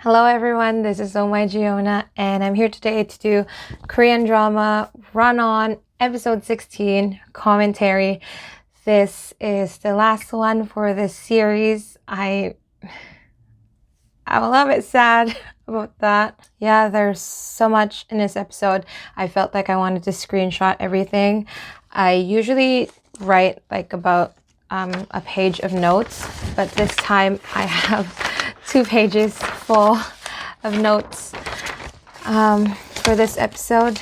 Hello everyone, this is Omai Giona and I'm here today to do Korean drama Run On episode 16 commentary. This is the last one for this series. I'm a little bit sad about that. Yeah, there's so much in this episode. I felt like I wanted to screenshot everything. I usually write like about a page of notes, but this time I have 2 pages full of notes for this episode.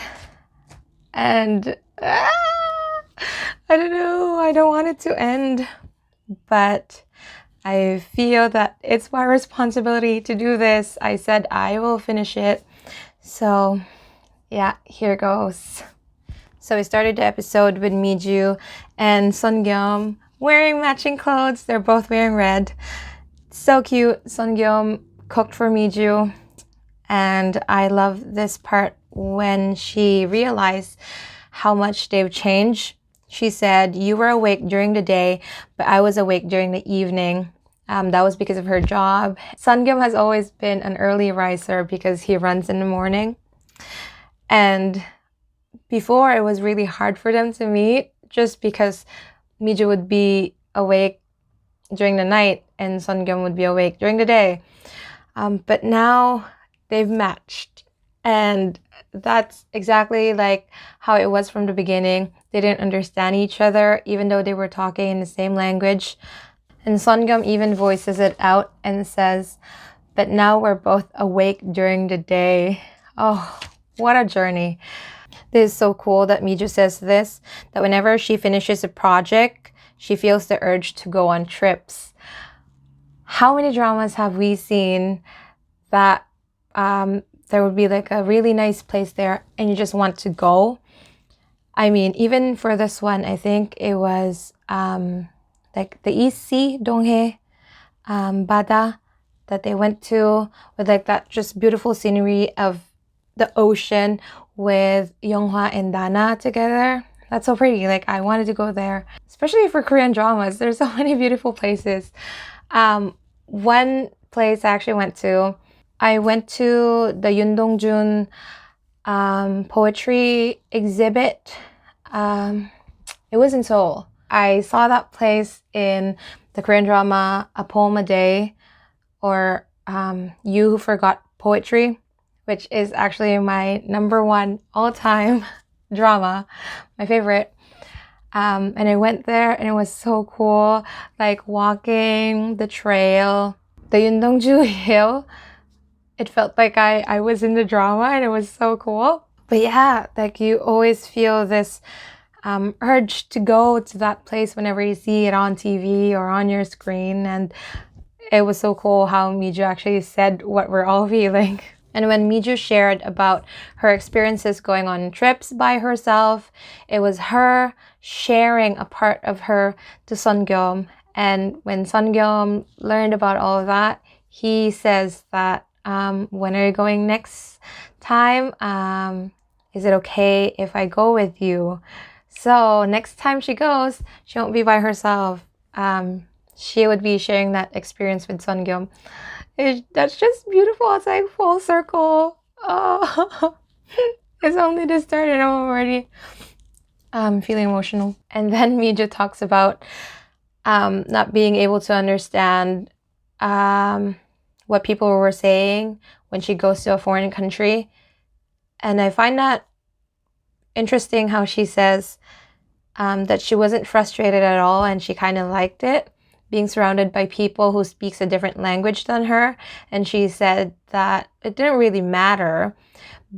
And I don't know, I don't want it to end, but I feel that it's my responsibility to do this. I said I will finish it. So yeah, here goes. So we started the episode with Miju and Sungyum wearing matching clothes. They're both wearing red. So cute. Sungyum cooked for Miju. And I love this part when she realized how much they've changed. She said, "You were awake during the day, but I was awake during the evening." That was because of her job. Sungyum has always been an early riser because he runs in the morning. And before, it was really hard for them to meet just because Miju would be awake during the night and Sungyum would be awake during the day. But now they've matched. And that's exactly like how it was from the beginning. They didn't understand each other, even though they were talking in the same language. And Sungyum even voices it out and says, "But now we're both awake during the day." Oh, what a journey. This is so cool that Miju says this, that whenever she finishes a project, she feels the urge to go on trips. How many dramas have we seen that there would be like a really nice place there and you just want to go? I mean, even for this one, I think it was like the East Sea, Donghae, Bada, that they went to with like that just beautiful scenery of the ocean with Younghwa and Dana together. That's so pretty. Like, I wanted to go there, especially for Korean dramas. There's so many beautiful places. One place I actually went to, I went to the Yoon Dong-jun poetry exhibit. It was in Seoul. I saw that place in the Korean drama A Poem a Day, or You Who Forgot Poetry, which is actually my #1 all-time drama, my favorite. And I went there and it was so cool, like walking the trail, the Yundongju Hill. It felt like I was in the drama and it was so cool. But yeah, like you always feel this urge to go to that place whenever you see it on TV or on your screen. And it was so cool how Miju actually said what we're all feeling. And when Miju shared about her experiences going on trips by herself, it was her sharing a part of her to Sungyum. And when Sungyum learned about all of that, he says that, when are you going next time? Is it okay if I go with you? So next time she goes, she won't be by herself. She would be sharing that experience with Sungyum. That's just beautiful. It's like full circle. Oh, it's only the start and I'm already feeling emotional. And then Miju talks about not being able to understand what people were saying when she goes to a foreign country. And I find that interesting how she says that she wasn't frustrated at all and she kind of liked it, being surrounded by people who speaks a different language than her. And she said that it didn't really matter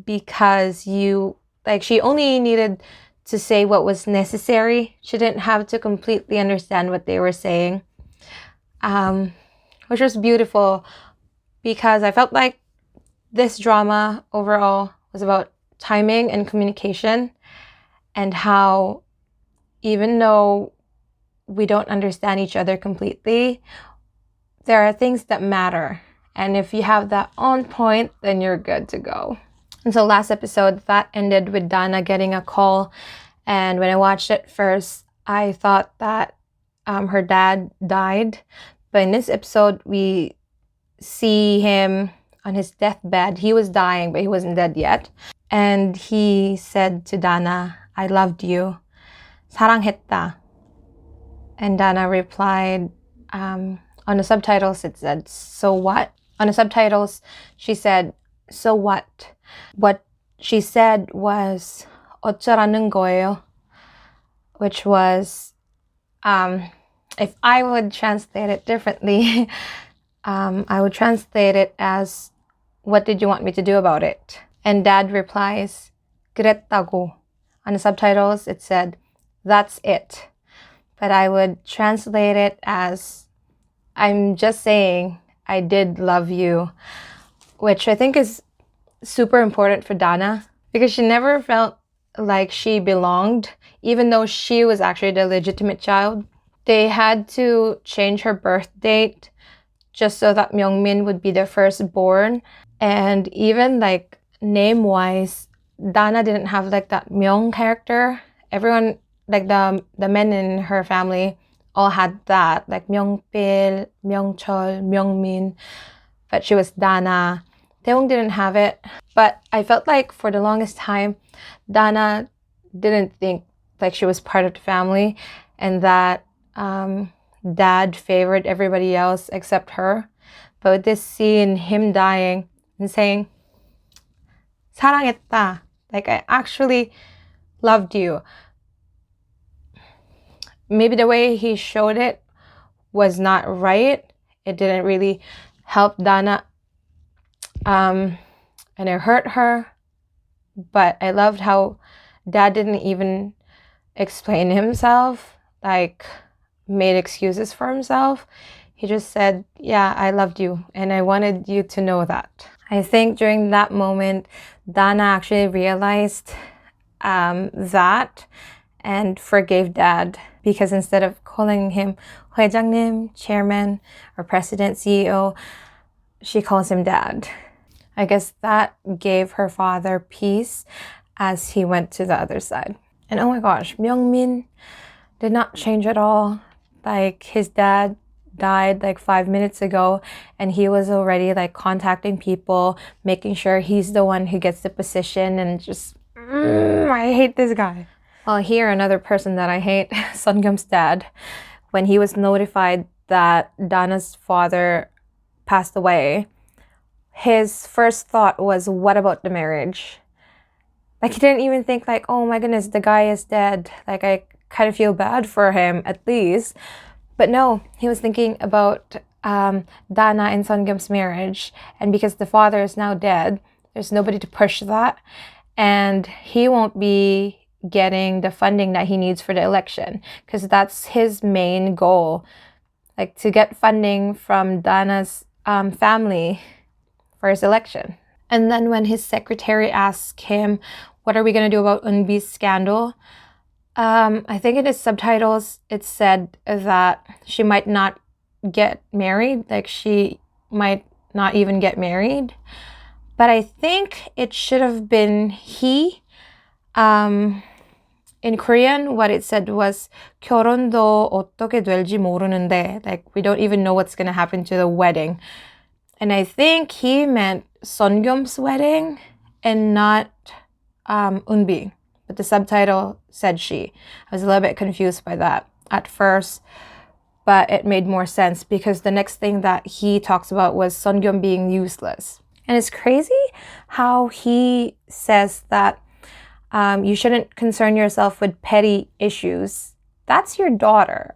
because she only needed to say what was necessary. She didn't have to completely understand what they were saying, which was beautiful because I felt like this drama overall was about timing and communication and how even though we don't understand each other completely, there are things that matter. And if you have that on point, then you're good to go. And so last episode, that ended with Dana getting a call. And when I watched it first, I thought that her dad died. But in this episode, we see him on his deathbed. He was dying, but he wasn't dead yet. And he said to Dana, I loved you. 사랑했다. And Dana replied, on the subtitles it said, so what? On the subtitles, she said, so what? What she said was, 어쩌라는 거예요? Which was, if I would translate it differently, I would translate it as, what did you want me to do about it? And Dad replies, 그랬다고. On the subtitles, it said, that's it. But I would translate it as, I'm just saying, I did love you, which I think is super important for Dana because she never felt like she belonged, even though she was actually the legitimate child. They had to change her birth date just so that Myungmin would be the firstborn. And even like name-wise, Dana didn't have like that Myung character. Everyone, like the men in her family all had that, like Myungpil, Myungchol, Myungmin, but she was Dana. Taewoong didn't have it, but I felt like for the longest time, Dana didn't think like she was part of the family and that Dad favored everybody else except her. But with this scene, him dying and saying, 사랑했다, like I actually loved you. Maybe the way he showed it was not right. It didn't really help Dana. And it hurt her. But I loved how Dad didn't even explain himself, like made excuses for himself. He just said, yeah, I loved you and I wanted you to know that. I think during that moment, Dana actually realized that and forgave Dad, because instead of calling him 회장님, chairman, or president, CEO, she calls him Dad. I guess that gave her father peace as he went to the other side. And oh my gosh, Myungmin did not change at all. Like his dad died like 5 minutes ago and he was already like contacting people, making sure he's the one who gets the position, and just, I hate this guy. Well, here another person that I hate, Sungyum's dad. When he was notified that Dana's father passed away, his first thought was, what about the marriage? Like he didn't even think like, oh my goodness, the guy is dead. Like I kind of feel bad for him at least. But no, he was thinking about Dana and Sungyum's marriage. And because the father is now dead, there's nobody to push that. And he won't be getting the funding that he needs for the election, because that's his main goal, like to get funding from Dana's family for his election. And then when his secretary asked him, what are we going to do about Eunbi's scandal? I think in his subtitles, it said that she might not get married, like she might not even get married. But I think it should have been he. In Korean, what it said was 결혼도 어떻게 될지 모르는데, like we don't even know what's going to happen to the wedding. And I think he meant Sungyum's wedding and not Eunbi. But the subtitle said she. I was a little bit confused by that at first, but it made more sense because the next thing that he talks about was Sungyum being useless. And it's crazy how he says that you shouldn't concern yourself with petty issues. That's your daughter.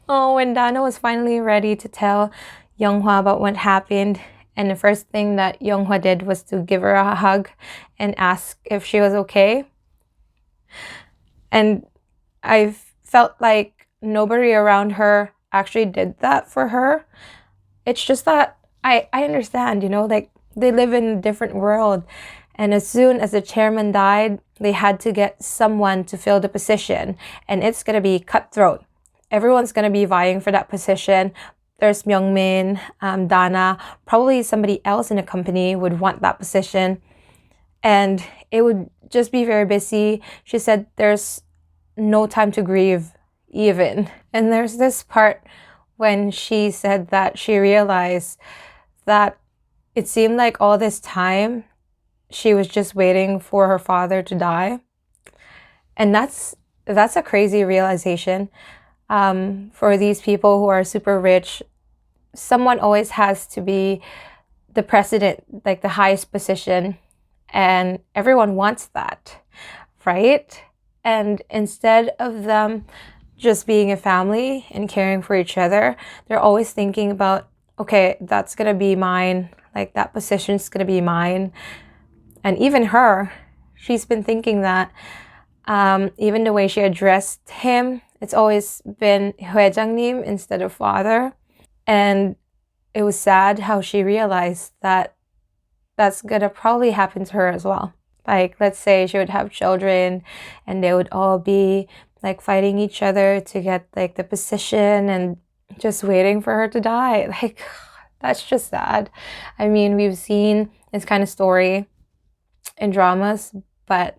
When Dana was finally ready to tell Younghwa about what happened, and the first thing that Younghwa did was to give her a hug and ask if she was okay. And I felt like nobody around her actually did that for her. It's just that I understand, you know, like they live in a different world. And as soon as the chairman died, they had to get someone to fill the position. And it's going to be cutthroat. Everyone's going to be vying for that position. There's Myungmin, Dana, probably somebody else in the company would want that position. And it would just be very busy. She said there's no time to grieve even. And there's this part when she said that she realized that it seemed like all this time she was just waiting for her father to die. And that's a crazy realization. For these people who are super rich, someone always has to be the president, like the highest position, and everyone wants that, right? And instead of them just being a family and caring for each other, they're always thinking about, okay, that's gonna be mine, like that position's gonna be mine. And even her, she's been thinking that. Even the way she addressed him, it's always been 회장님 instead of father. And it was sad how she realized that that's gonna probably happen to her as well. Like, let's say she would have children and they would all be like fighting each other to get like the position and just waiting for her to die. Like, that's just sad. I mean, we've seen this kind of story in dramas, but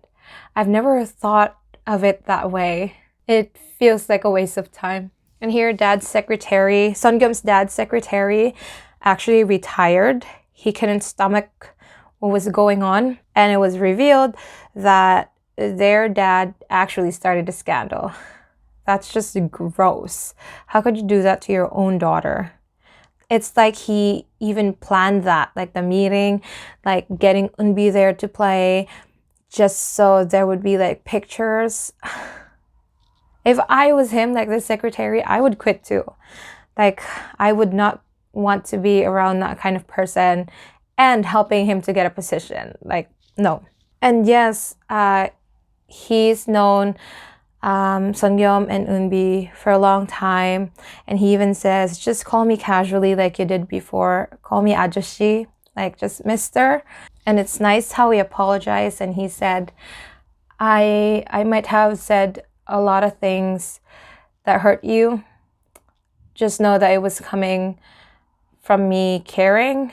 I've never thought of it that way. It feels like a waste of time. And here, dad's secretary, Sungyum's dad's secretary, actually retired. He couldn't stomach what was going on. And it was revealed that their dad actually started a scandal. That's just gross. How could you do that to your own daughter? It's like he even planned that, like the meeting, like getting Eunbi there to play, just so there would be like pictures. If I was him, like the secretary, I would quit too. Like, I would not want to be around that kind of person and helping him to get a position. Like, no. And yes, he's known Sungyum and Eunbi for a long time. And he even says, just call me casually like you did before. Call me 아저씨, like just mister. And it's nice how he apologized and he said, I might have said a lot of things that hurt you. Just know that it was coming from me caring.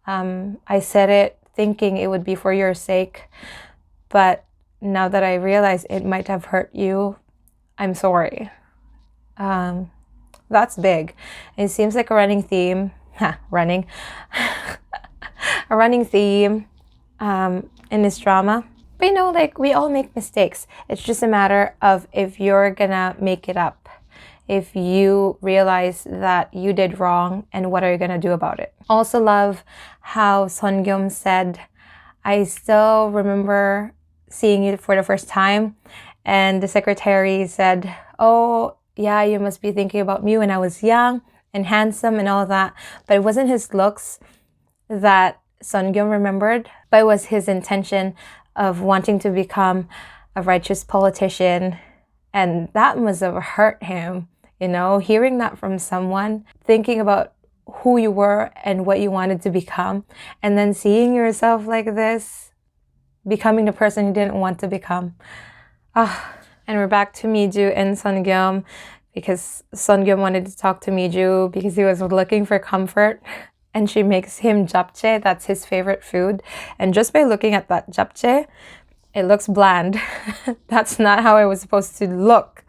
I said it thinking it would be for your sake, but now that I realize it might have hurt you, I'm sorry. That's big. It seems like a running theme. A running theme in this drama. But you know, like, we all make mistakes. It's just a matter of if you're gonna make it up. If you realize that you did wrong and what are you gonna do about it. Also love how Sungyum said, I still remember seeing you for the first time. And the secretary said, oh yeah, you must be thinking about me when I was young and handsome and all that. But it wasn't his looks that Sungyum remembered, but it was his intention of wanting to become a righteous politician. And that must have hurt him, you know, hearing that from someone, thinking about who you were and what you wanted to become, and then seeing yourself like this, becoming the person you didn't want to become. And we're back to Miju and Sungyum, because Sungyum wanted to talk to Miju because he was looking for comfort. And she makes him japchae, that's his favorite food. And just by looking at that japchae, it looks bland. That's not how it was supposed to look.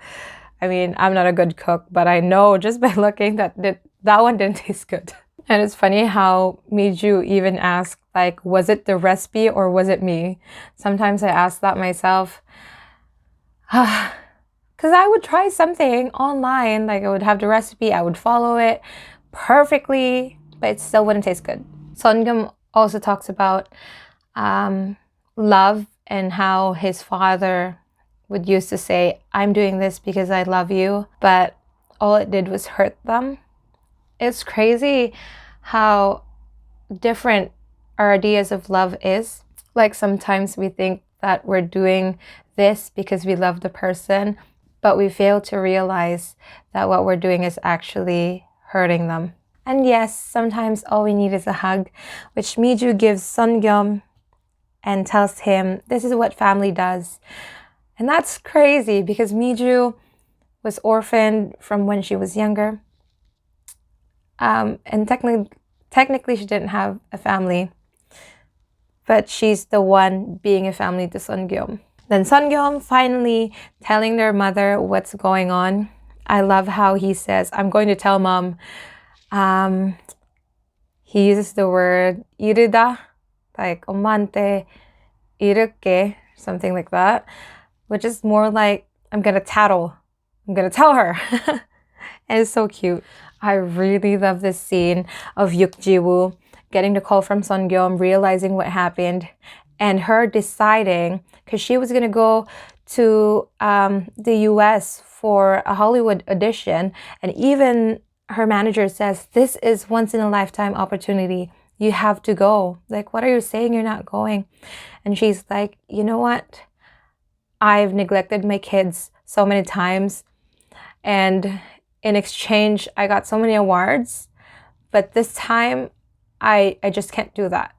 I mean, I'm not a good cook, but I know just by looking that one didn't taste good. And it's funny how Miju even asked, like, was it the recipe or was it me? Sometimes I ask that myself. Because I would try something online, like I would have the recipe, I would follow it perfectly, but it still wouldn't taste good. Sungyum also talks about love and how his father would used to say, I'm doing this because I love you, but all it did was hurt them. It's crazy how different our ideas of love is. Like, sometimes we think that we're doing this because we love the person, but we fail to realize that what we're doing is actually hurting them. And yes, sometimes all we need is a hug, which Miju gives Sungyum and tells him this is what family does. And that's crazy because Miju was orphaned from when she was younger. And technically she didn't have a family, but she's the one being a family to Sungyum. Then Sungyum finally telling their mother what's going on. I love how he says, I'm going to tell mom. He uses the word 이르다, like 엄마한테 이를게, something like that, which is more like I'm gonna tattle. I'm gonna tell her. And it's so cute. I really love this scene of Yuk Ji-woo getting the call from Son Gyeom, realizing what happened, and her deciding, because she was gonna go to the US for a Hollywood audition, and even her manager says, this is once in a lifetime opportunity. You have to go. Like, what are you saying you're not going? And she's like, you know what? I've neglected my kids so many times, and in exchange, I got so many awards, but this time I just can't do that.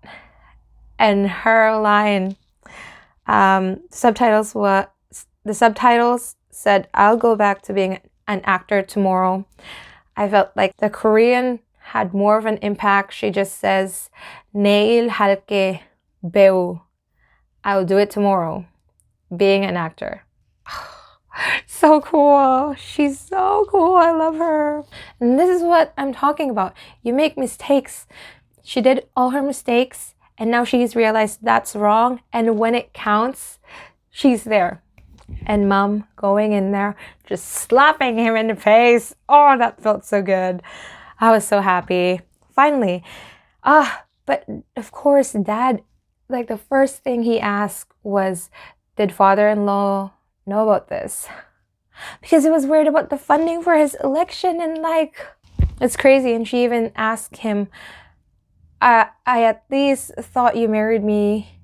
And her line, the subtitles said, I'll go back to being an actor tomorrow. I felt like the Korean had more of an impact. She just says, 내일 할게 배우. I'll do it tomorrow. Being an actor. So cool. She's so cool. I love her. And this is what I'm talking about. You make mistakes. She did all her mistakes, and now she's realized that's wrong. And when it counts, she's there. And mom going in there, just slapping him in the face. Oh, that felt so good. I was so happy. Finally. But of course, dad, like the first thing he asked was, did father-in-law know about this? Because he was worried about the funding for his election, and like, it's crazy. And she even asked him, I at least thought you married me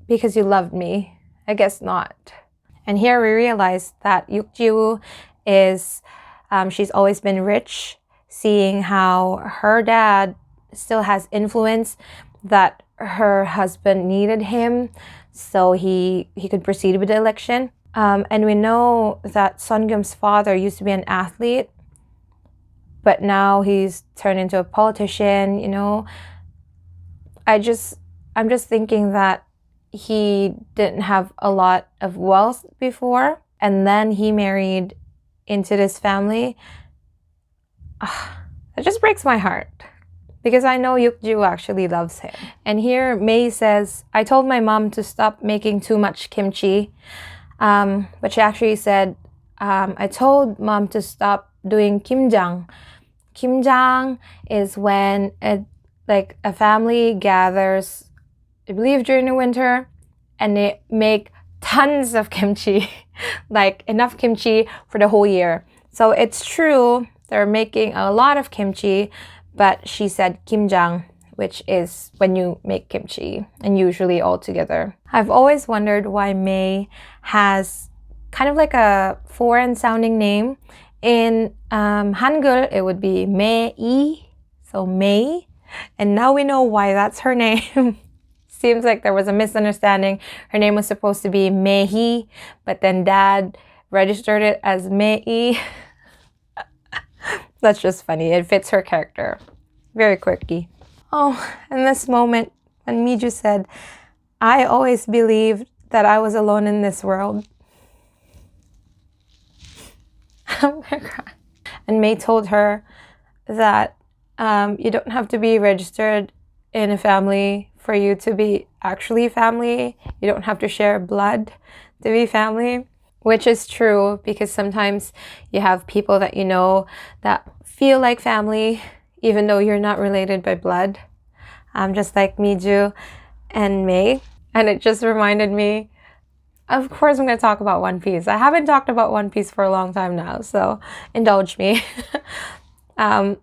because you loved me. I guess not. And here we realize that Yuk Ji-woo is, she's always been rich, seeing how her dad still has influence, that her husband needed him so he could proceed with the election. And we know that Son Gyeom's father used to be an athlete, but now he's turned into a politician, you know. I'm just thinking that he didn't have a lot of wealth before, and then he married into this family. It just breaks my heart, because I know Yuk Ji-woo actually loves him. And here May says, I told my mom to stop making too much kimchi. But she actually said, I told mom to stop doing kimjang. Kimjang is when a family gathers, I believe during the winter, and they make tons of kimchi, like enough kimchi for the whole year. So it's true, they're making a lot of kimchi, but she said kimjang, which is when you make kimchi, and usually all together. I've always wondered why May has kind of like a foreign sounding name. In Hangul, it would be Mei, so May. And now we know why that's her name. Seems like there was a misunderstanding. Her name was supposed to be Mei, but then dad registered it as Mei. That's just funny. It fits her character. Very quirky. Oh, in this moment, when Miju said, I always believed that I was alone in this world. I'm gonna cry. And May told her that you don't have to be registered in a family for you to be actually family. You don't have to share blood to be family, which is true, because sometimes you have people that you know that feel like family, even though you're not related by blood. Just like Miju and May. And it just reminded me, of course I'm going to talk about One Piece. I haven't talked about One Piece for a long time now, so indulge me.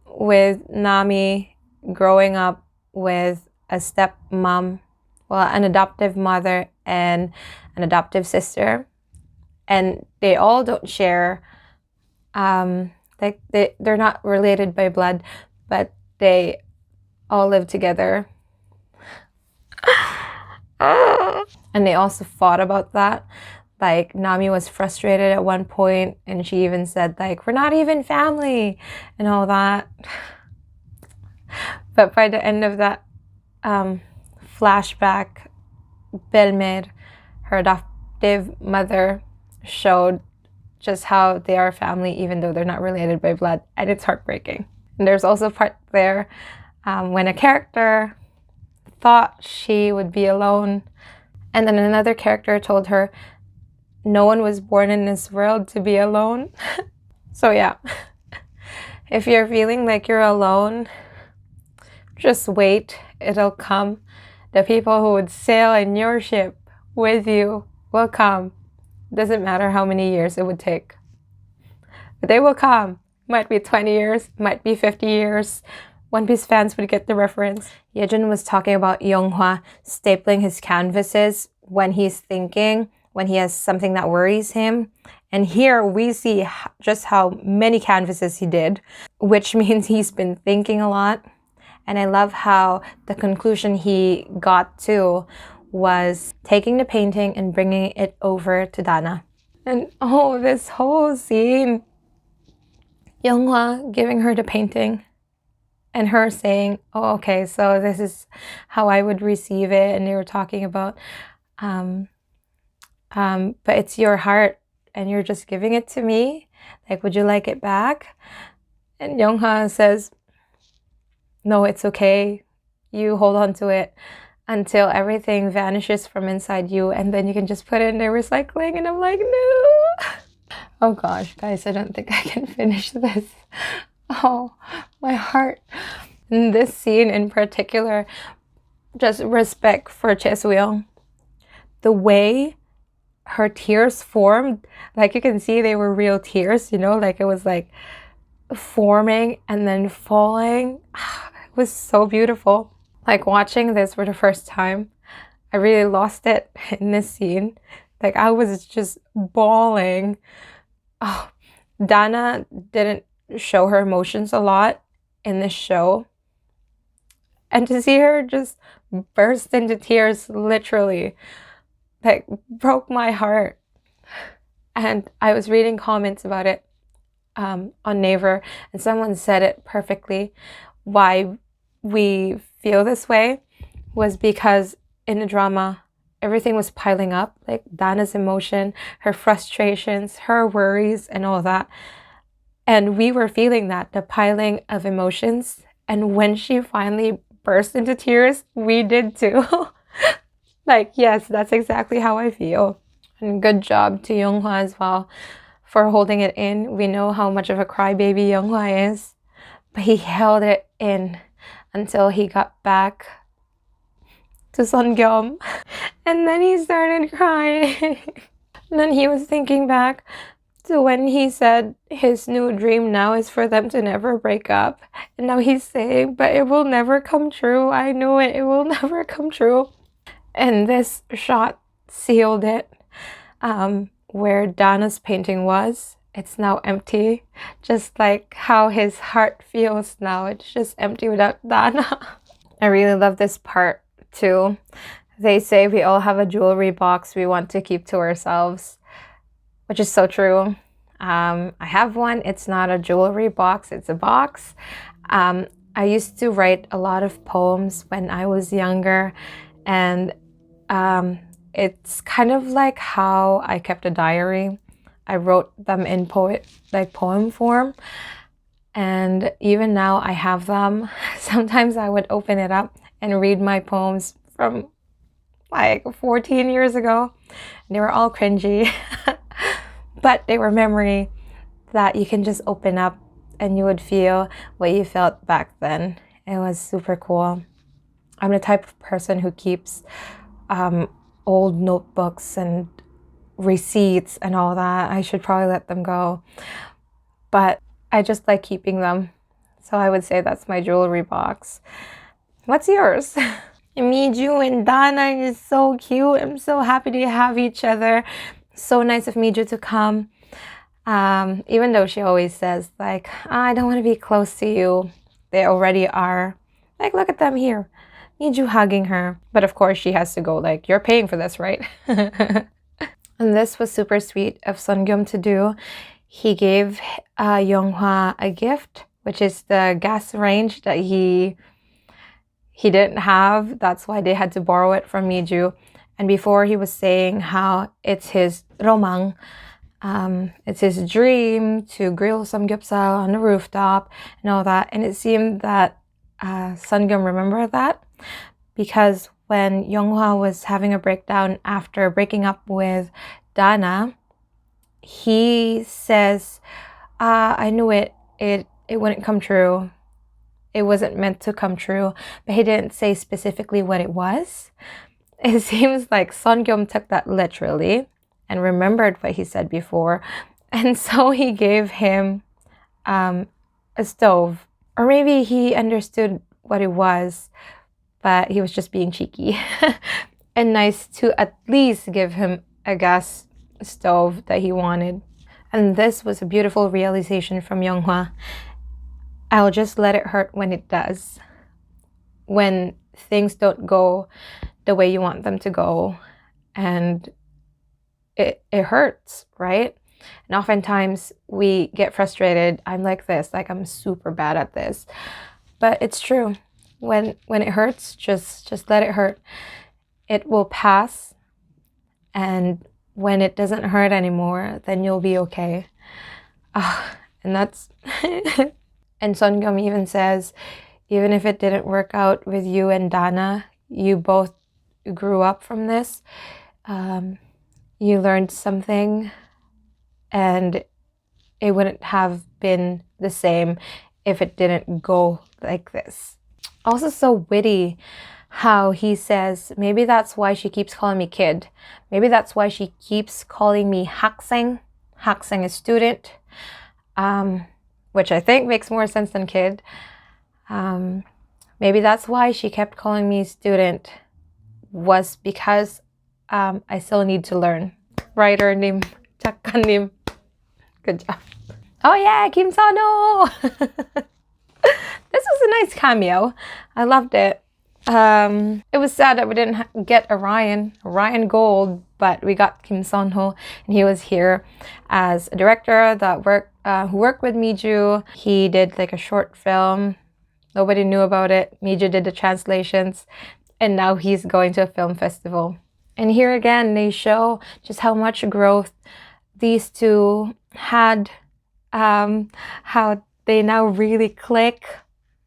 With Nami growing up with a stepmom, well, an adoptive mother and an adoptive sister, and they all don't share, like they're not related by blood, but they all live together. And they also fought about that. Like, Nami was frustrated at one point, and she even said, like, we're not even family and all that. But by the end of that flashback, Belmer, her adoptive mother, showed just how they are family even though they're not related by blood, and it's heartbreaking. And there's also a part there when a character thought she would be alone, and then another character told her no one was born in this world to be alone. So yeah, if you're feeling like you're alone, just wait, it'll come. The people who would sail in your ship with you will come. Doesn't matter how many years it would take, but they will come. Might be 20 years, might be 50 years. One Piece fans would get the reference. Yejun was talking about Yonghwa stapling his canvases when he's thinking, when he has something that worries him. And here we see just how many canvases he did, which means he's been thinking a lot. And I love how the conclusion he got to was taking the painting and bringing it over to Dana. And oh, this whole scene, Yonghwa giving her the painting and her saying, oh, okay, so this is how I would receive it. And they were talking about, but it's your heart and you're just giving it to me. Like, would you like it back? And Yonghwa says, no, it's okay. You hold on to it until everything vanishes from inside you, and then you can just put it in the recycling. And I'm like, no. Oh gosh, guys, I don't think I can finish this. Oh, my heart. In this scene in particular, just respect for Chesuyeong. The way her tears formed, like you can see they were real tears, you know, like it was like forming and then falling. It was so beautiful. Like watching this for the first time, I really lost it in this scene. Like I was just bawling. Oh, Dana didn't show her emotions a lot in this show. And to see her just burst into tears, literally, like broke my heart. And I was reading comments about it on Naver, and someone said it perfectly. Why we feel this way was because in the drama, everything was piling up, like Dana's emotion, her frustrations, her worries, and all that. And we were feeling that, the piling of emotions. And when she finally burst into tears, we did too. Like, yes, that's exactly how I feel. And good job to Yonghwa as well for holding it in. We know how much of a crybaby Yonghwa is, but he held it in until he got back to Sungyeom. And then he started crying. And then he was thinking back to when he said his new dream now is for them to never break up. And now he's saying, but it will never come true. I know it will never come true. And this shot sealed it. Where Dana's painting was, it's now empty. Just like how his heart feels now. It's just empty without Dana. I really love this part too. They say we all have a jewelry box we want to keep to ourselves, which is so true. I have one. It's not a jewelry box, it's a box. I used to write a lot of poems when I was younger, and it's kind of like how I kept a diary. I wrote them in poem form, and even now I have them. Sometimes I would open it up and read my poems from like 14 years ago. They were all cringy, but they were memory that you can just open up and you would feel what you felt back then. It was super cool. I'm the type of person who keeps old notebooks and receipts and all that. I should probably let them go, but I just like keeping them. So I would say that's my jewelry box. What's yours? Miju and Dana is so cute. I'm so happy to have each other. So nice of Miju to come. Even though she always says like, I don't want to be close to you. They already are. Like, look at them here. Miju hugging her. But of course she has to go like, you're paying for this, right? And this was super sweet of Sungyeom to do. He gave Yonghwa a gift, which is the gas range that he didn't have. That's why they had to borrow it from Miju. And before he was saying how it's his romang, It's his dream to grill samgyeopsal on the rooftop and all that. And it seemed that Sungyeom remembered that, because when Younghwa was having a breakdown after breaking up with Dana, he says, I knew it wouldn't come true. It wasn't meant to come true, but he didn't say specifically what it was. It seems like Sungyeom took that literally and remembered what he said before, and so he gave him a stove. Or maybe he understood what it was, but he was just being cheeky and nice to at least give him a gas stove that he wanted. And this was a beautiful realization from Younghwa. I'll just let it hurt when it does. When things don't go the way you want them to go, and it hurts, right? And oftentimes we get frustrated. I'm like this, like I'm super bad at this. But it's true. When it hurts, just let it hurt. It will pass. And when it doesn't hurt anymore, then you'll be okay. And that's and Sungyeom even says, even if it didn't work out with you and Dana, you both grew up from this. You learned something, and it wouldn't have been the same if it didn't go like this. Also so witty how he says, maybe that's why she keeps calling me kid. Maybe that's why she keeps calling me 학생. 학생 is student, which I think makes more sense than kid. Maybe that's why she kept calling me student, was because I still need to learn. Writer-님, 작가님, good job. Oh yeah, Kim Sano! This was a nice cameo. I loved it. It was sad that we didn't get Orion Gold, but we got Kim Son-ho, and he was here as a director that who worked with Miju. He did like a short film. Nobody knew about it. Miju did the translations, and now he's going to a film festival. And here again, they show just how much growth these two had, how they now really click.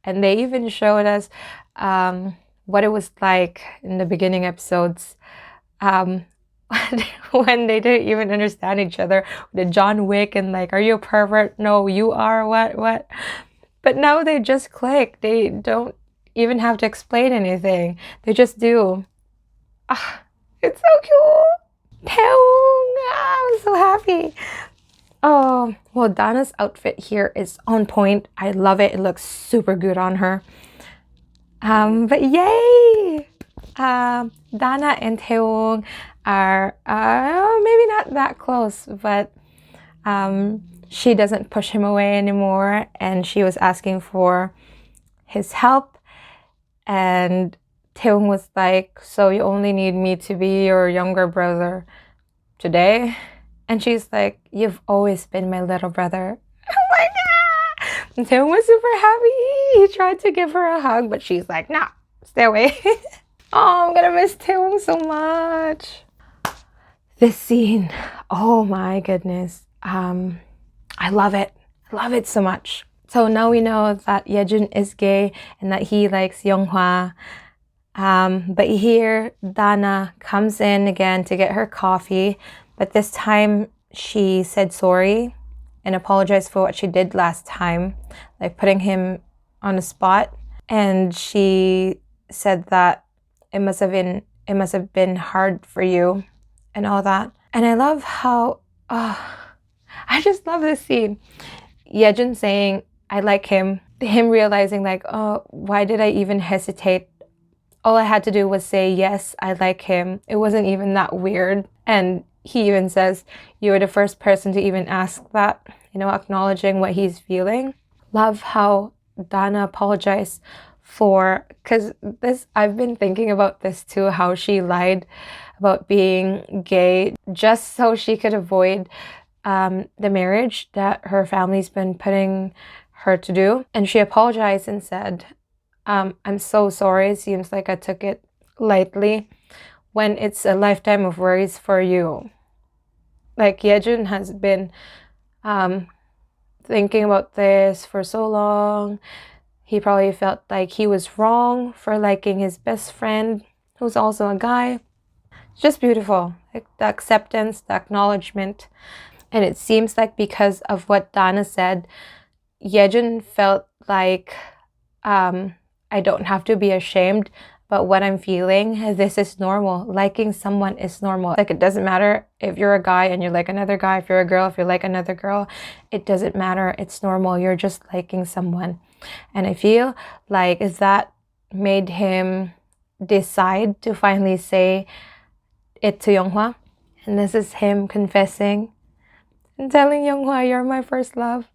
And they even showed us what it was like in the beginning episodes, when they didn't even understand each other. The John Wick and like, are you a pervert? No, you are. What? But now they just click. They don't even have to explain anything. They just do. It's so cute. Taewoong, I'm so happy. Oh, well, Dana's outfit here is on point. I love it. It looks super good on her. But yay! Dana and Taewoong are maybe not that close, but she doesn't push him away anymore, and she was asking for his help, and Taewoong was like, so you only need me to be your younger brother today? And she's like, you've always been my little brother. Oh my god! And Taewoong was super happy. He tried to give her a hug, but she's like, nah, stay away. Oh, I'm gonna miss Taewoong so much. This scene, oh my goodness. I love it. I love it so much. So now we know that Yejun is gay and that he likes Younghwa. But here, Dana comes in again to get her coffee. But this time, she said sorry and apologized for what she did last time, like putting him on the spot. And she said that it must have been hard for you and all that. And I love how, I just love this scene. Yejun saying, I like him. Him realizing like, oh, why did I even hesitate? All I had to do was say, yes, I like him. It wasn't even that weird. And he even says, you were the first person to even ask that, acknowledging what he's feeling. Love how Dana apologized for, because I've been thinking about this too, how she lied about being gay just so she could avoid the marriage that her family's been putting her to do. And she apologized and said, I'm so sorry. It seems like I took it lightly when it's a lifetime of worries for you. like Yejun has been thinking about this for so long. He probably felt like he was wrong for liking his best friend, who's also a guy. It's just beautiful, like the acceptance, the acknowledgement. And it seems like because of what Dana said, Yejun felt like I don't have to be ashamed about what I'm feeling. This is normal. Liking someone is normal. Like, it doesn't matter if you're a guy and you like another guy, if you're a girl, if you like another girl, it doesn't matter. It's normal. You're just liking someone. And I feel like that made him decide to finally say it to Younghwa. And this is him confessing and telling Younghwa, "You're my first love."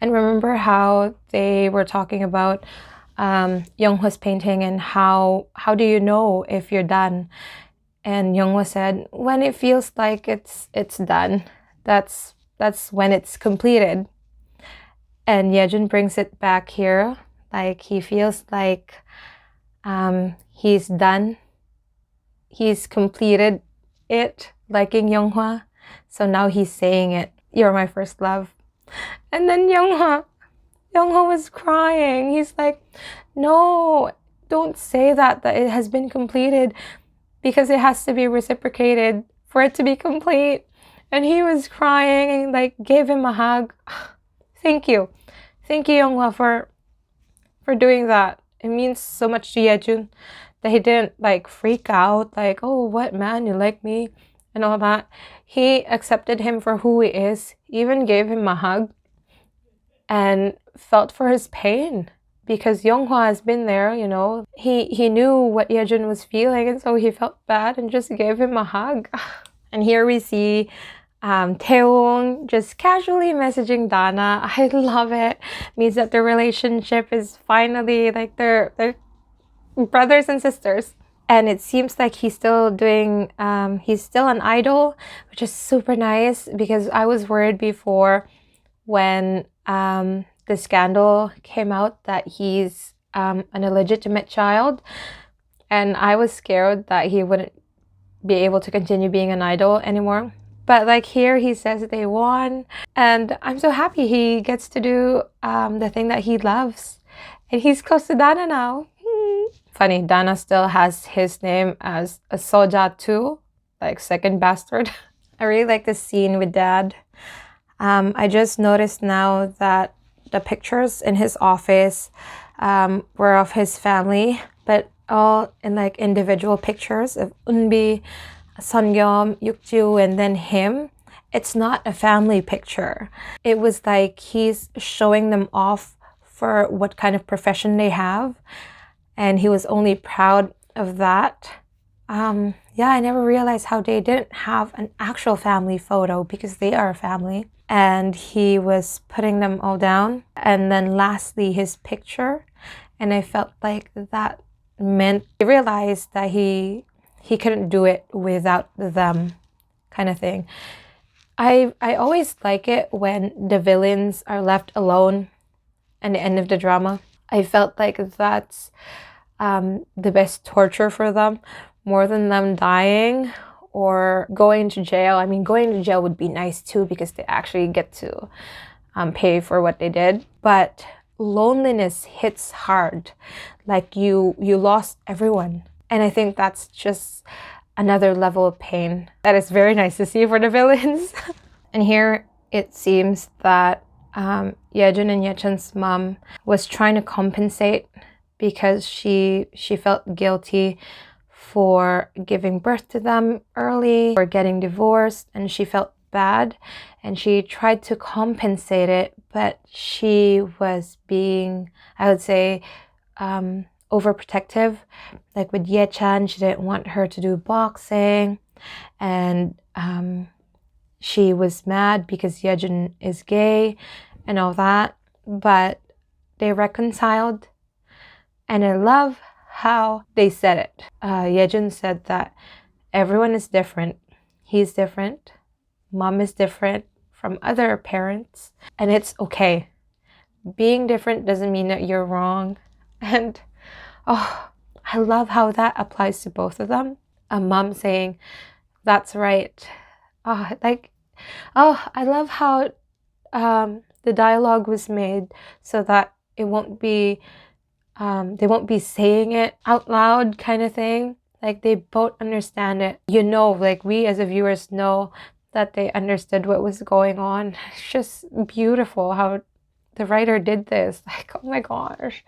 And remember how they were talking about Younghwa's painting and how do you know if you're done? And Younghwa said, when it feels like it's done, that's when it's completed. And Yejun brings it back here, like he feels like he's done, he's completed it, liking Younghwa. So now he's saying it, "You're my first love." And then Younghwa was crying. He's like, "No, don't say that it has been completed, because it has to be reciprocated for it to be complete." And he was crying and like gave him a hug. Thank you, Younghwa, for doing that. It means so much to Yejun that he didn't like freak out, like, "Oh, what, man, you like me?" and all that. He accepted him for who he is, even gave him a hug, and felt for his pain, because Younghwa has been there, you know. He knew what Yejun was feeling, and so he felt bad and just gave him a hug. And here we see Taewoong just casually messaging Dana. I love it. Means that their relationship is finally like they're brothers and sisters. And it seems like he's still doing, he's still an idol, which is super nice, because I was worried before when the scandal came out that he's an illegitimate child. And I was scared that he wouldn't be able to continue being an idol anymore. But like here, he says they won. And I'm so happy he gets to do the thing that he loves. And he's close to Dana now. Funny, Dana still has his name as a Soja too, like second bastard. I really like this scene with Dad. I just noticed now that the pictures in his office were of his family, but all in like individual pictures of Eunbi, Sungyum, Yukju, and then him. It's not a family picture. It was like he's showing them off for what kind of profession they have, and he was only proud of that. Yeah, I never realized how they didn't have an actual family photo, because they are a family. And he was putting them all down. And then lastly, his picture. And I felt like that meant he realized that he couldn't do it without them, kind of thing. I always like it when the villains are left alone at the end of the drama. I felt like that's the best torture for them, more than them dying or going to jail. I mean, going to jail would be nice too, because they actually get to pay for what they did. But loneliness hits hard, like you lost everyone. And I think that's just another level of pain that is very nice to see for the villains. And here it seems that Yejun and Yechun's mom was trying to compensate, because she felt guilty for giving birth to them early, or getting divorced, and she felt bad, and she tried to compensate it, but she was being, I would say, overprotective. Like with Yechan, she didn't want her to do boxing, and she was mad because Yejun is gay and all that, but they reconciled. And I love how they said it. Yejun said that everyone is different. He's different. Mom is different from other parents. And it's okay. Being different doesn't mean that you're wrong. And oh, I love how that applies to both of them. A mom saying, "That's right. Like, I love how the dialogue was made so that it won't be they won't be saying it out loud kind of thing. Like they both understand it. Like we as a viewers know that they understood what was going on. It's just beautiful how the writer did this. Like, oh my gosh.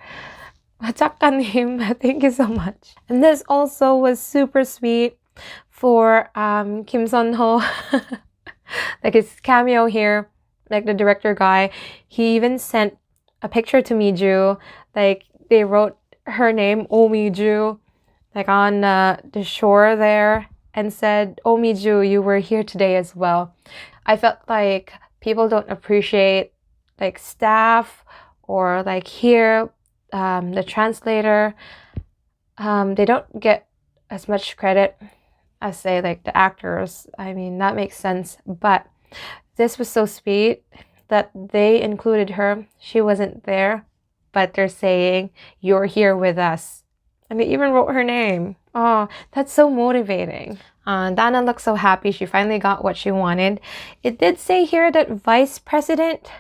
작가님, thank you so much. And this also was super sweet for Kim Sun-ho. Like his cameo here, like the director guy, he even sent a picture to Miju. Like they wrote her name, Oh Miju, like on the shore there, and said, Oh Miju, you were here today as well. I felt like people don't appreciate like staff or like here, the translator. They don't get as much credit as say like the actors. I mean, that makes sense, but this was so sweet that they included her. She wasn't there, but they're saying you're here with us, and they even wrote her name. Oh, that's so motivating. Dana looks so happy she finally got what she wanted. It did say here that vice president.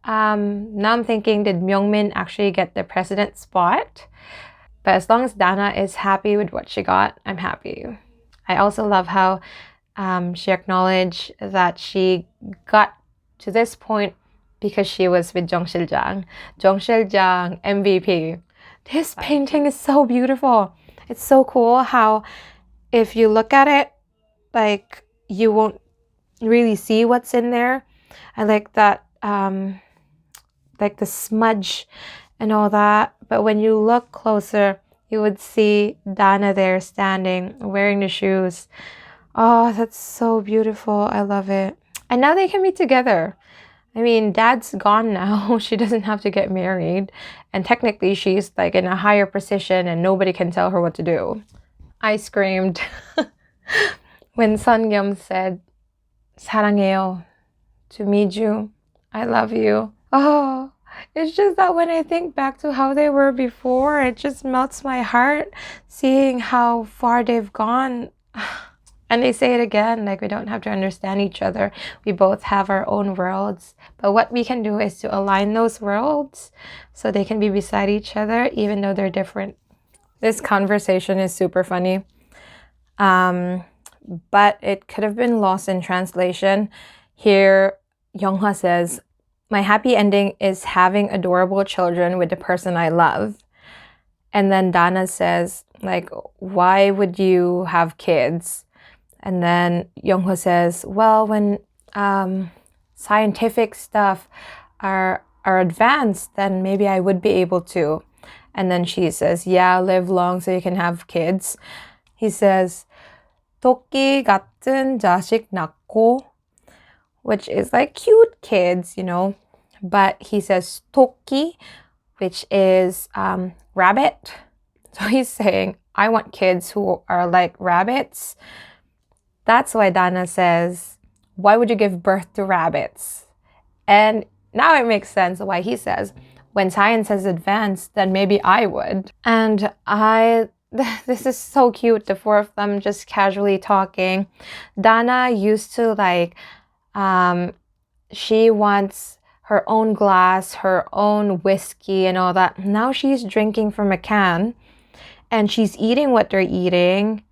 Now I'm thinking, did Myungmin actually get the president spot? But as long as Dana is happy with what she got, I'm happy. I also love how she acknowledged that she got to this point because she was with Jung Sil-jang. Jung Sil-jang, MVP. This painting is so beautiful. It's so cool how if you look at it, like you won't really see what's in there. I like that, like the smudge and all that. But when you look closer, you would see Dana there standing, wearing the shoes. Oh, that's so beautiful. I love it. And now they can be together. I mean, dad's gone now. She doesn't have to get married. And technically, she's like in a higher position and nobody can tell her what to do. I screamed when Sungyum said, 사랑해요 to Miju. I love you. Oh, it's just that when I think back to how they were before, it just melts my heart seeing how far they've gone. And they say it again, like we don't have to understand each other. We both have our own worlds. But what we can do is to align those worlds so they can be beside each other even though they're different. This conversation is super funny. But it could have been lost in translation. Here, Younghwa says, my happy ending is having adorable children with the person I love. And then Dana says, like, why would you have kids? And then Younghwa says, well, when scientific stuff are advanced, then maybe I would be able to. And then she says, yeah, live long so you can have kids. He says, 토끼 같은 자식 낳고, which is like cute kids, But he says 토끼, which is rabbit. So he's saying, I want kids who are like rabbits. That's why Dana says, why would you give birth to rabbits? And now it makes sense why he says, when science has advanced, then maybe I would. And this is so cute, the four of them just casually talking. Dana used to like, she wants her own glass, her own whiskey and all that. Now she's drinking from a can and she's eating what they're eating.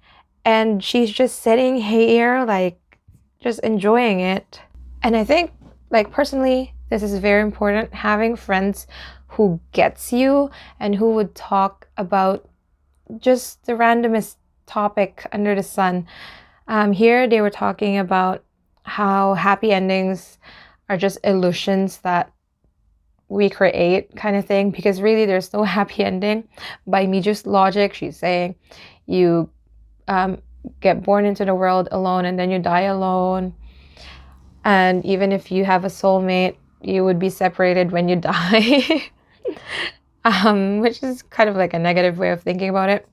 And she's just sitting here, like, just enjoying it. And I think, like, personally, this is very important, having friends who gets you and who would talk about just the randomest topic under the sun. Here, they were talking about how happy endings are just illusions that we create kind of thing. Because really, there's no happy ending. By Miju's logic, she's saying you get born into the world alone and then you die alone. And even if you have a soulmate, you would be separated when you die. Which is kind of like a negative way of thinking about it.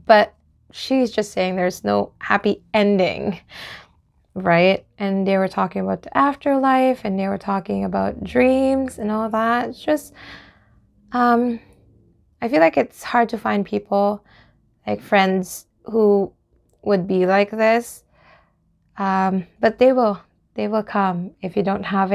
But she's just saying there's no happy ending, right? And they were talking about the afterlife and they were talking about dreams and all that. It's just, I feel like it's hard to find people, like friends who would be like this. But they will come. If you don't have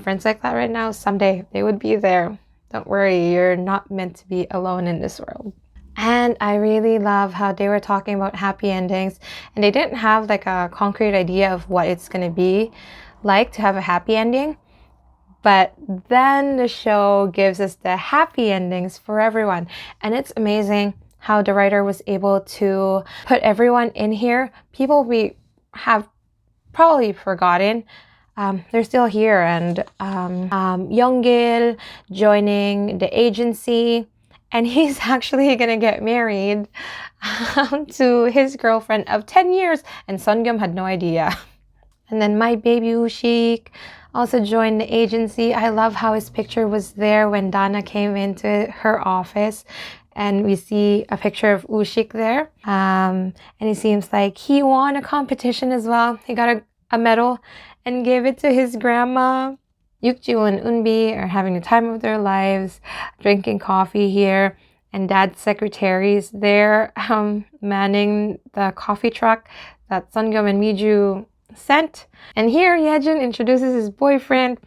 friends like that right now, someday they would be there. Don't worry, you're not meant to be alone in this world. And I really love how they were talking about happy endings, and they didn't have like a concrete idea of what it's going to be like to have a happy ending. But then the show gives us the happy endings for everyone. And it's amazing how the writer was able to put everyone in here. People we have probably forgotten. They're still here. And Young-gil joining the agency. And he's actually going to get married to his girlfriend of 10 years. And Sungyum had no idea. And then my baby Ushik also joined the agency. I love how his picture was there when Dana came into her office. And we see a picture of Ushik there. And it seems like he won a competition as well. He got a medal and gave it to his grandma. Yukju and Eunbi are having the time of their lives, drinking coffee here. And Dad's secretary is there manning the coffee truck that Sungyum and Miju sent. And here Yejin introduces his boyfriend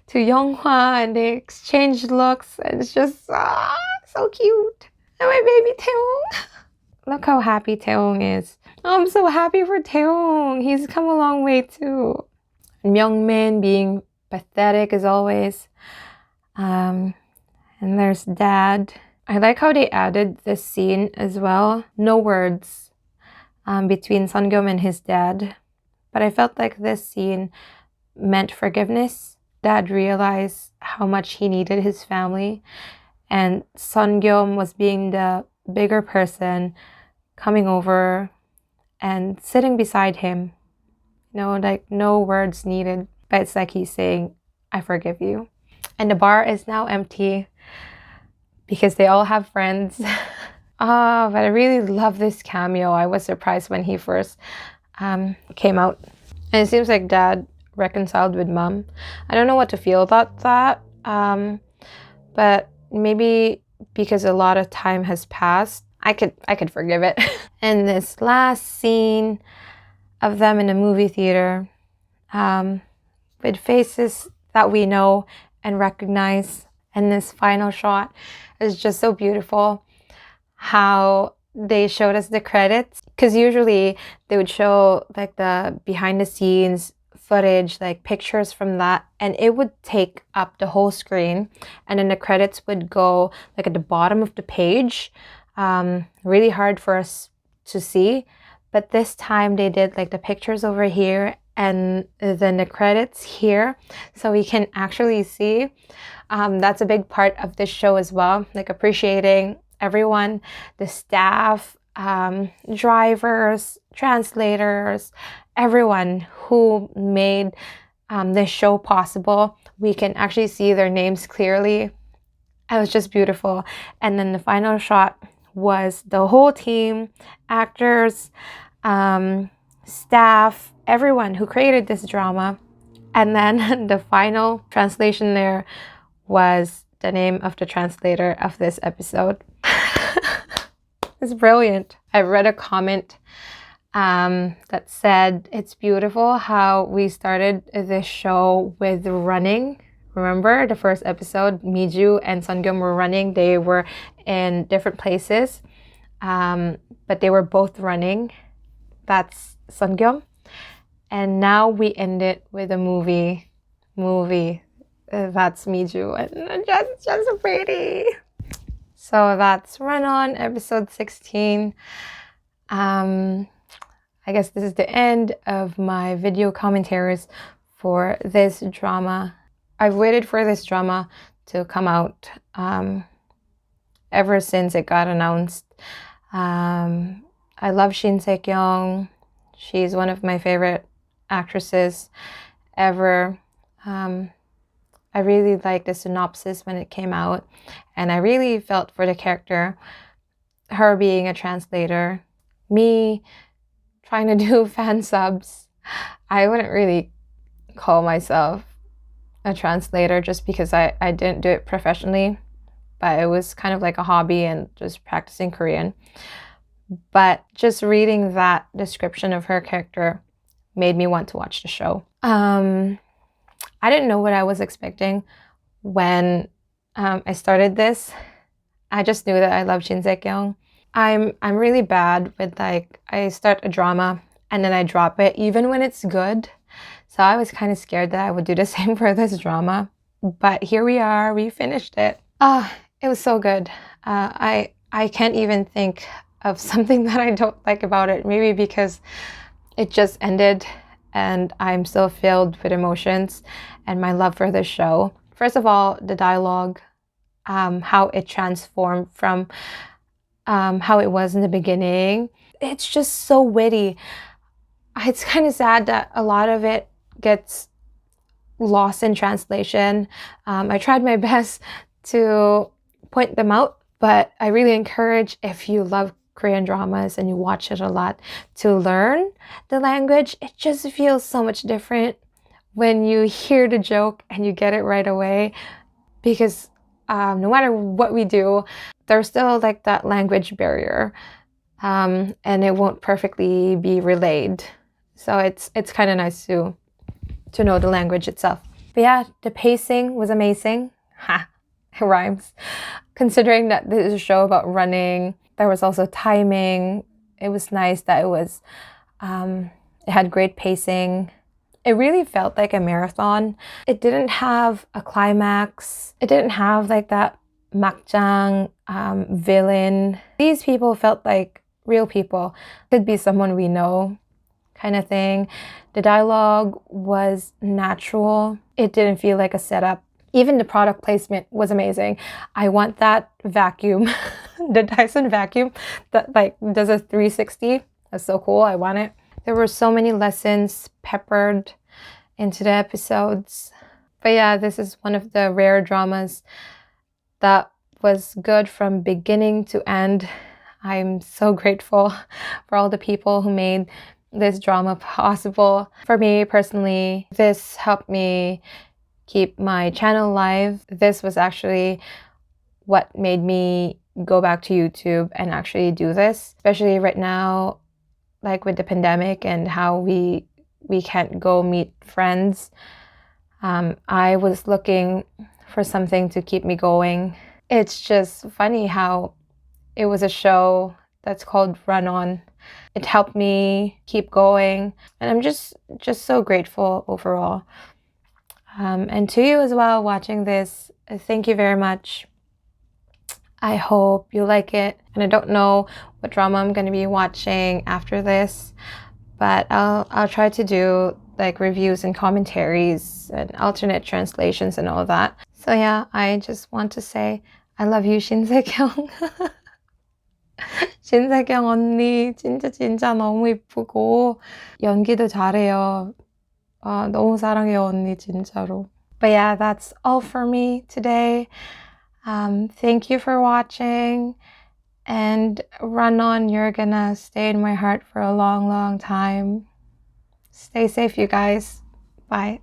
to Younghwa, and they exchange looks, and it's just so cute. And my baby Taewoong. Look how happy Taewoong is. Oh, I'm so happy for Taewoong. He's come a long way too. And Myungmin being pathetic as always. And there's Dad. I like how they added this scene as well. No words between Sungyum and his dad. But I felt like this scene meant forgiveness. Dad realized how much he needed his family. And Sungyum was being the bigger person, coming over and sitting beside him. You know, like no words needed. But it's like he's saying, I forgive you. And the bar is now empty because they all have friends. But I really love this cameo. I was surprised when he first came out. And it seems like Dad reconciled with Mom. I don't know what to feel about that. But maybe because a lot of time has passed, I could forgive it. And this last scene of them in a movie theater, with faces that we know and recognize, and this final shot is just so beautiful. How they showed us the credits, because usually they would show like the behind the scenes footage, like pictures from that, and it would take up the whole screen, and then the credits would go like at the bottom of the page. Really hard for us to see, but this time they did like the pictures over here and then the credits here, so we can actually see. That's a big part of this show as well, like appreciating everyone, the staff, drivers, translators, everyone who made this show possible. We can actually see their names clearly. It was just beautiful. And then the final shot was the whole team, actors, staff, everyone who created this drama. And then the final translation there was the name of the translator of this episode. It's brilliant. I read a comment that said, it's beautiful how we started this show with running. Remember the first episode, Miju and Sungyum were running. They were in different places, but they were both running. That's Sungyum. And now we end it with a movie. That's Miju, and just so pretty. So that's Run On, episode 16. I guess this is the end of my video commentaries for this drama. I've waited for this drama to come out ever since it got announced. I love Shin Se-kyung. She's one of my favorite actresses ever. I really liked the synopsis when it came out, and I really felt for the character, her being a translator, me trying to do fan subs. I wouldn't really call myself a translator just because I didn't do it professionally, but it was kind of like a hobby and just practicing Korean. But just reading that description of her character made me want to watch the show. I didn't know what I was expecting when I started this. I just knew that I love Shin Se-kyung. I'm really bad with like, I start a drama and then I drop it even when it's good. So I was kind of scared that I would do the same for this drama. But here we are, we finished it. It was so good. I can't even think of something that I don't like about it. Maybe because it just ended and I'm still filled with emotions and my love for this show. First of all, the dialogue, how it transformed from how it was in the beginning. It's just so witty. It's kind of sad that a lot of it gets lost in translation. I tried my best to point them out, but I really encourage, if you love Korean dramas and you watch it a lot, to learn the language. It just feels so much different when you hear the joke and you get it right away, because no matter what we do, there's still like that language barrier, and it won't perfectly be relayed. So it's kind of nice to know the language itself. But yeah, the pacing was amazing. Ha, it rhymes. Considering that this is a show about running, there was also timing. It was nice that it had great pacing. It really felt like a marathon. It didn't have a climax. It didn't have like that makjang villain. These people felt like real people. Could be someone we know, kind of thing. The dialogue was natural. It didn't feel like a setup. Even the product placement was amazing. I want that vacuum, the Dyson vacuum that like does a 360. That's so cool. I want it. There were so many lessons peppered into the episodes. But yeah, this is one of the rare dramas that was good from beginning to end. I'm so grateful for all the people who made this drama possible. For me personally, this helped me keep my channel alive. This was actually what made me go back to YouTube and actually do this, especially right now, like with the pandemic and how we can't go meet friends. I was looking for something to keep me going. It's just funny how it was a show that's called Run On. It helped me keep going, and I'm just so grateful overall. And to you as well watching this, thank you very much. I hope you like it. And I don't know what drama I'm going to be watching after this, but I'll try to do like reviews and commentaries and alternate translations and all that. So yeah, I just want to say I love you, Shin Se-kyung. Shin Se-kyung 언니 진짜 너무 이쁘고 연기도 잘해요. 너무 사랑해요, 언니, 진짜로. But yeah, that's all for me today. Thank you for watching. And Run On, you're gonna stay in my heart for a long, long time. Stay safe, you guys. Bye.